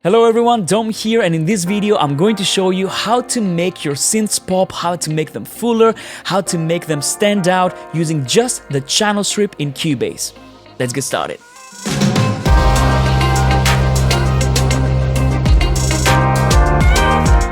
Hello everyone, Dom here, and in this video I'm going to show you how to make your synths pop, how to make them fuller, how to make them stand out using just the channel strip in Cubase. Let's get started.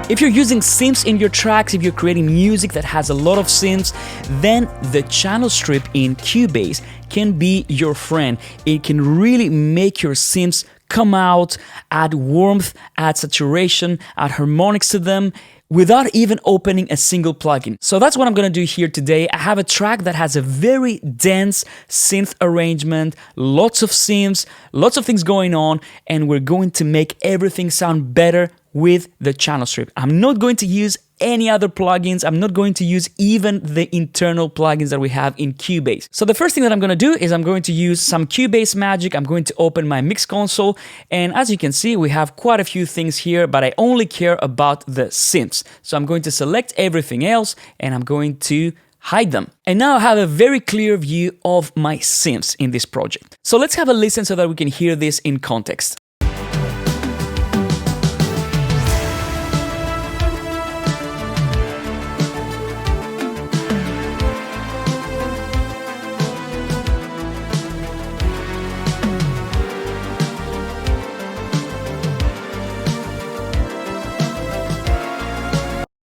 If you're using synths in your tracks, if you're creating music that has a lot of synths, then the channel strip in Cubase can be your friend. It can really make your synths come out, add warmth, add saturation, add harmonics to them, without even opening a single plugin. So that's what I'm gonna do here today. I have a track that has a very dense synth arrangement, lots of synths, lots of things going on, and we're going to make everything sound better with the channel strip. I'm not going to use any other plugins. I'm not going to use even the internal plugins that we have in Cubase. So the first thing that I'm going to do is I'm going to use some Cubase magic. I'm going to open my mixconsole, and as you can see, we have quite a few things here, but I only care about the synths. So I'm going to select everything else and I'm going to hide them. And now I have a very clear view of my synths in this project. So let's have a listen so that we can hear this in context.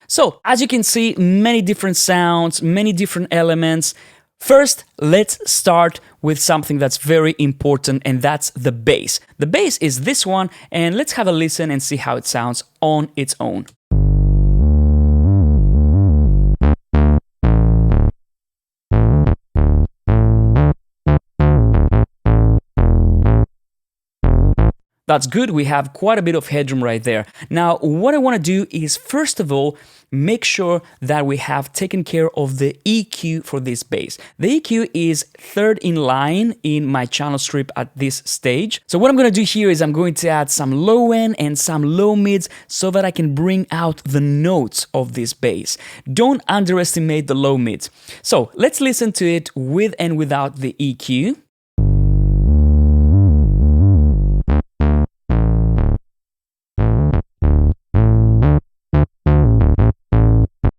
So, as you can see, many different sounds, many different elements. First, let's start with something that's very important, and that's the bass. The bass is this one, and let's have a listen and see how it sounds on its own. That's good, we have quite a bit of headroom right there. Now, what I want to do is, first of all, make sure that we have taken care of the EQ for this bass. The EQ is third in line in my channel strip at this stage. So what I'm going to do here is I'm going to add some low end and some low mids so that I can bring out the notes of this bass. Don't underestimate the low mids. So let's listen to it with and without the EQ.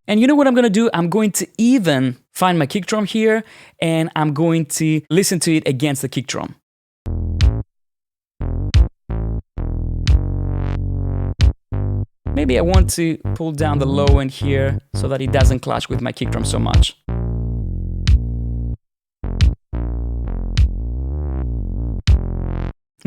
And you know what I'm going to do? I'm going to even find my kick drum here, and I'm going to listen to it against the kick drum. Maybe I want to pull down the low end here so that it doesn't clash with my kick drum so much.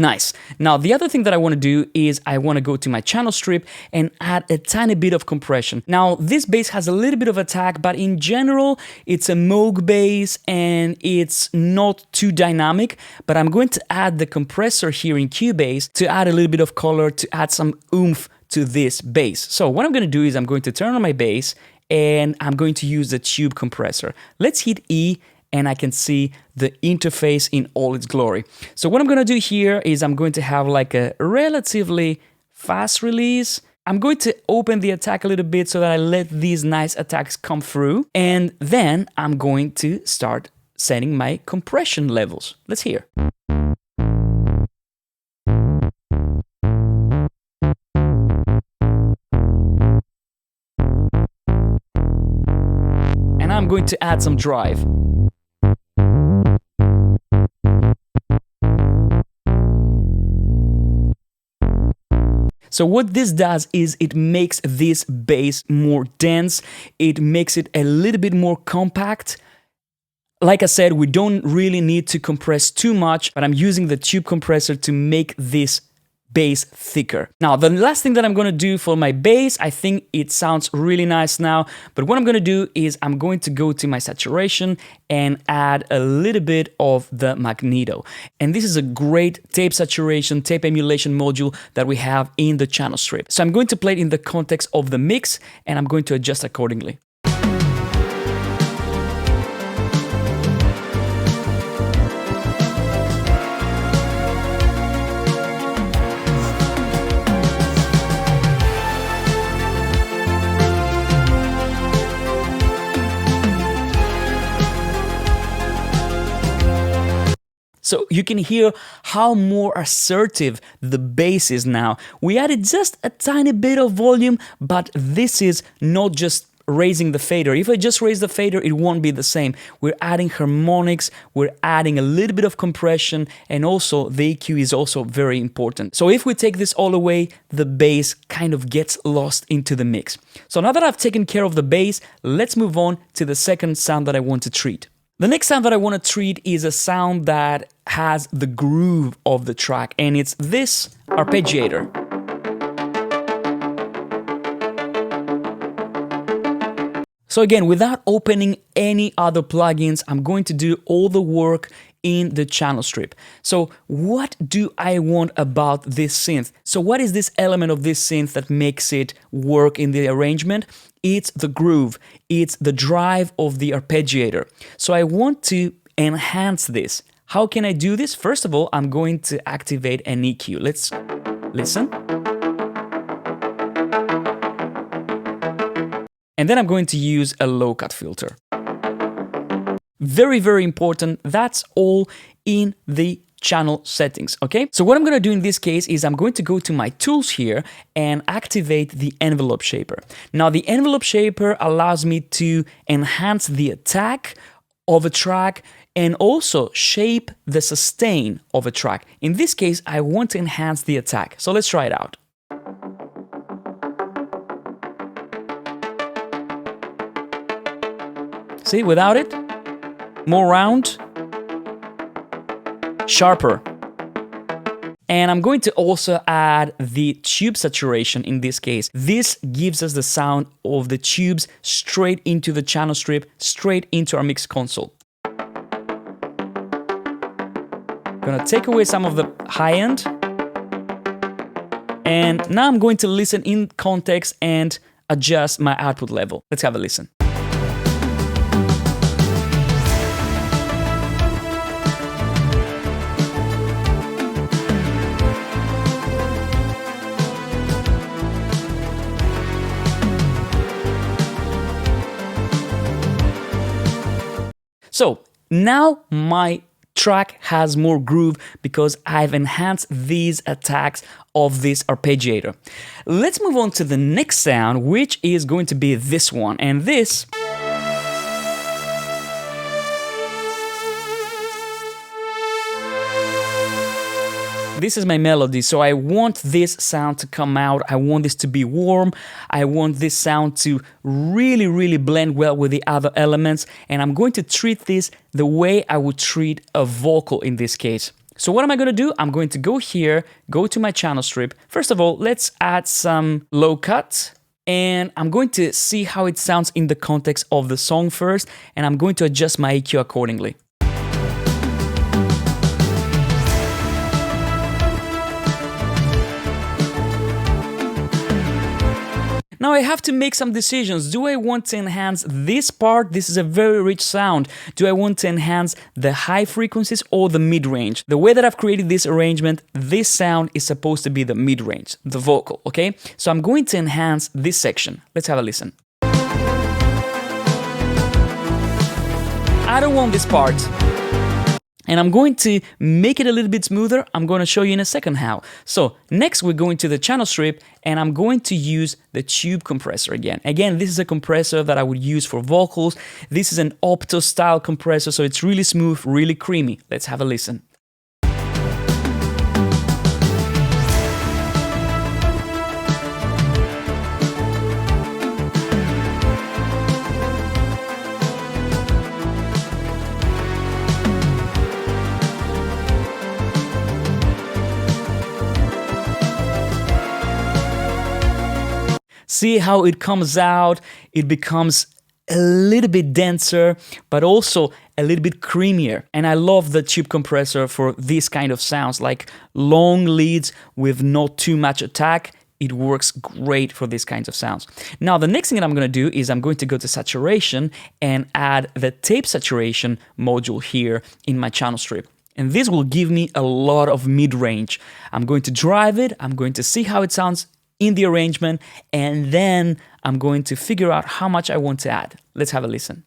Nice. Now, the other thing that I want to do is I want to go to my channel strip and add a tiny bit of compression. Now, this bass has a little bit of attack, but in general, it's a Moog bass and it's not too dynamic, but I'm going to add the compressor here in Cubase to add a little bit of color, to add some oomph to this bass. So what I'm going to do is I'm going to turn on my bass and I'm going to use the tube compressor. Let's hit E, and I can see the interface in all its glory. So what I'm going to do here is I'm going to have like a relatively fast release. I'm going to open the attack a little bit so that I let these nice attacks come through. And then I'm going to start setting my compression levels. Let's hear. And I'm going to add some drive. So what this does is it makes this bass more dense, it makes it a little bit more compact. Like I said, we don't really need to compress too much, but I'm using the tube compressor to make this bass thicker. Now, the last thing that I'm going to do for my bass, I think it sounds really nice now, but what I'm going to do is I'm going to go to my saturation and add a little bit of the magneto. And this is a great tape saturation, tape emulation module that we have in the channel strip. So I'm going to play it in the context of the mix, and I'm going to adjust accordingly. So you can hear how more assertive the bass is now. We added just a tiny bit of volume, but this is not just raising the fader. If I just raise the fader, it won't be the same. We're adding harmonics, we're adding a little bit of compression, and also the EQ is also very important. So if we take this all away, the bass kind of gets lost into the mix. So now that I've taken care of the bass, let's move on to the second sound that I want to treat. The next sound that I want to treat is a sound that has the groove of the track, and it's this arpeggiator. So again, without opening any other plugins, I'm going to do all the work in the channel strip. So what do I want about this synth? So what is this element of this synth that makes it work in the arrangement? It's the groove, it's the drive of the arpeggiator. So I want to enhance this. How can I do this? First of all, I'm going to activate an EQ. Let's listen. And then I'm going to use a low cut filter. Very, very important. That's all in the channel settings, okay? So what I'm gonna do in this case is I'm going to go to my tools here and activate the envelope shaper. Now the envelope shaper allows me to enhance the attack of a track and also shape the sustain of a track. In this case, I want to enhance the attack. So let's try it out. See, without it, more round, sharper. And I'm going to also add the tube saturation in this case. This gives us the sound of the tubes straight into the channel strip, straight into our mix console. Gonna take away some of the high end. And now I'm going to listen in context and adjust my output level. Let's have a listen. So now my track has more groove because I've enhanced these attacks of this arpeggiator. Let's move on to the next sound, which is going to be this one. And this is my melody, so I want this sound to come out. I want this to be warm. I want this sound to really, really blend well with the other elements. And I'm going to treat this the way I would treat a vocal in this case. So what am I going to do? I'm going to go here, go to my channel strip. First of all, let's add some low cut. And I'm going to see how it sounds in the context of the song first. And I'm going to adjust my EQ accordingly. Now I have to make some decisions. Do I want to enhance this part? This is a very rich sound. Do I want to enhance the high frequencies or the mid-range? The way that I've created this arrangement, this sound is supposed to be the mid-range, the vocal, okay? So I'm going to enhance this section. Let's have a listen. I don't want this part. And I'm going to make it a little bit smoother. I'm going to show you in a second how. So next we're going to the channel strip and I'm going to use the tube compressor again. Again, this is a compressor that I would use for vocals. This is an opto style compressor, so it's really smooth, really creamy. Let's have a listen. See how it comes out? It becomes a little bit denser, but also a little bit creamier. And I love the tube compressor for this kind of sounds, like long leads with not too much attack. It works great for these kinds of sounds. Now, the next thing that I'm going to do is I'm going to go to saturation and add the tape saturation module here in my channel strip. And this will give me a lot of mid-range. I'm going to drive it. I'm going to see how it sounds in the arrangement, and then I'm going to figure out how much I want to add. Let's have a listen.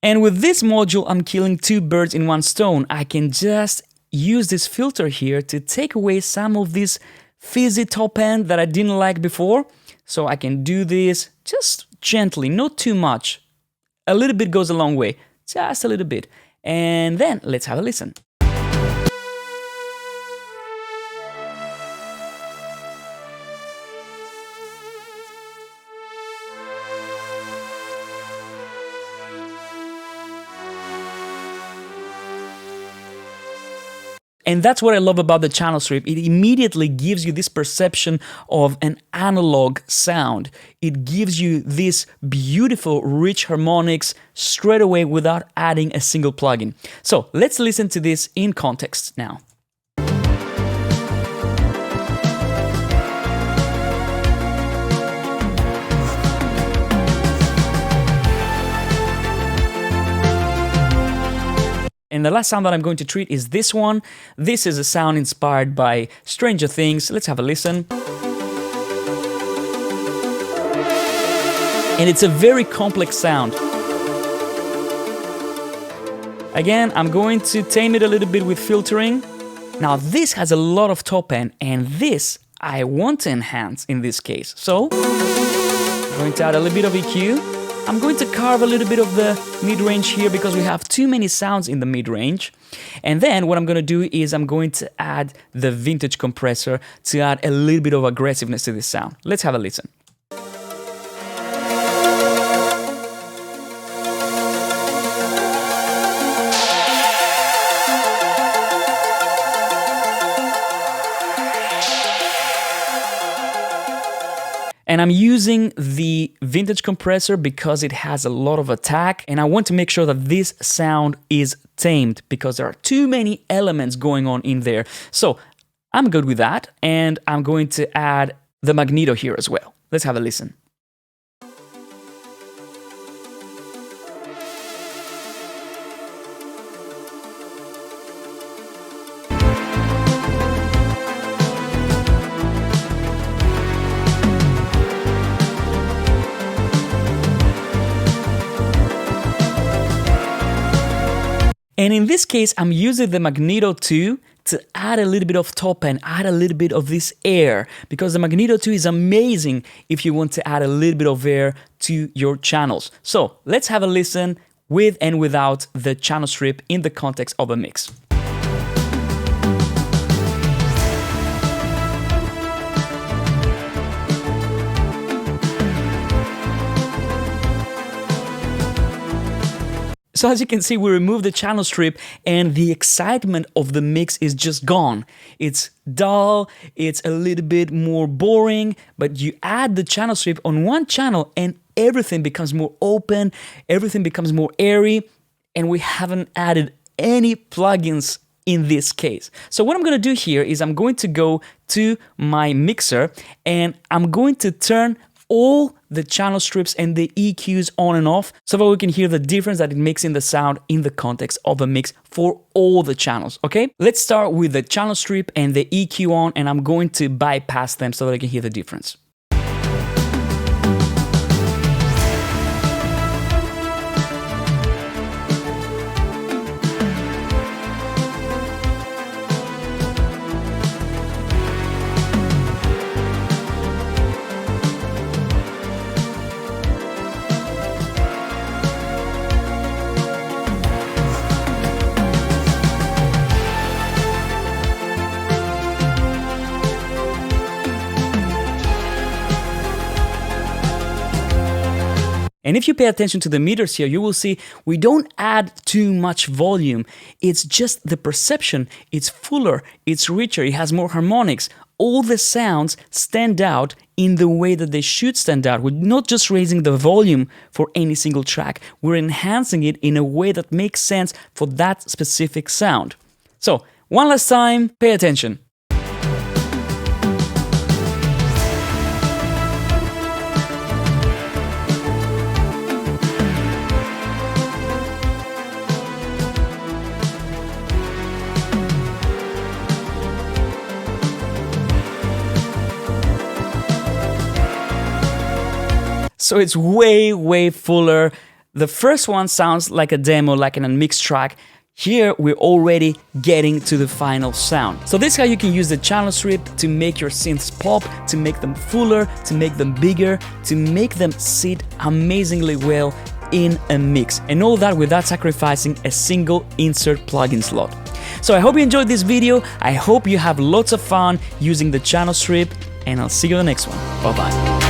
And with this module, I'm killing two birds in one stone. I can just use this filter here to take away some of this fizzy top end that I didn't like before. So I can do this just gently, not too much. A little bit goes a long way, just a little bit. And then let's have a listen. And that's what I love about the channel strip. It immediately gives you this perception of an analog sound. It gives you this beautiful, rich harmonics straight away without adding a single plugin. So let's listen to this in context now. And the last sound that I'm going to treat is this one. This is a sound inspired by Stranger Things. Let's have a listen. And it's a very complex sound. Again, I'm going to tame it a little bit with filtering. Now this has a lot of top end, and this I want to enhance in this case. So I'm going to add a little bit of EQ. I'm going to carve a little bit of the mid-range here because we have too many sounds in the mid-range. And then what I'm going to do is I'm going to add the vintage compressor to add a little bit of aggressiveness to this sound. Let's have a listen. And I'm using the vintage compressor because it has a lot of attack, and I want to make sure that this sound is tamed because there are too many elements going on in there. So I'm good with that, and I'm going to add the magneto here as well. Let's have a listen. And in this case, I'm using the Magneto 2 to add a little bit of top end, add a little bit of this air, because the Magneto 2 is amazing if you want to add a little bit of air to your channels. So let's have a listen with and without the channel strip in the context of a mix. So as you can see, we removed the channel strip and the excitement of the mix is just gone. It's dull, it's a little bit more boring, but you add the channel strip on one channel and everything becomes more open, everything becomes more airy, and we haven't added any plugins in this case. So what I'm going to do here is I'm going to go to my mixer and I'm going to turn all the channel strips and the EQs on and off so that we can hear the difference that it makes in the sound in the context of a mix for all the channels, okay? Let's start with the channel strip and the EQ on, and I'm going to bypass them so that I can hear the difference. And if you pay attention to the meters here, you will see we don't add too much volume. It's just the perception. It's fuller, it's richer, it has more harmonics. All the sounds stand out in the way that they should stand out. We're not just raising the volume for any single track. We're enhancing it in a way that makes sense for that specific sound. So, one last time, pay attention. So it's way, way fuller. The first one sounds like a demo, like an unmixed track. Here, we're already getting to the final sound. So this is how you can use the channel strip to make your synths pop, to make them fuller, to make them bigger, to make them sit amazingly well in a mix. And all that without sacrificing a single insert plugin slot. So I hope you enjoyed this video. I hope you have lots of fun using the channel strip, and I'll see you in the next one. Bye bye.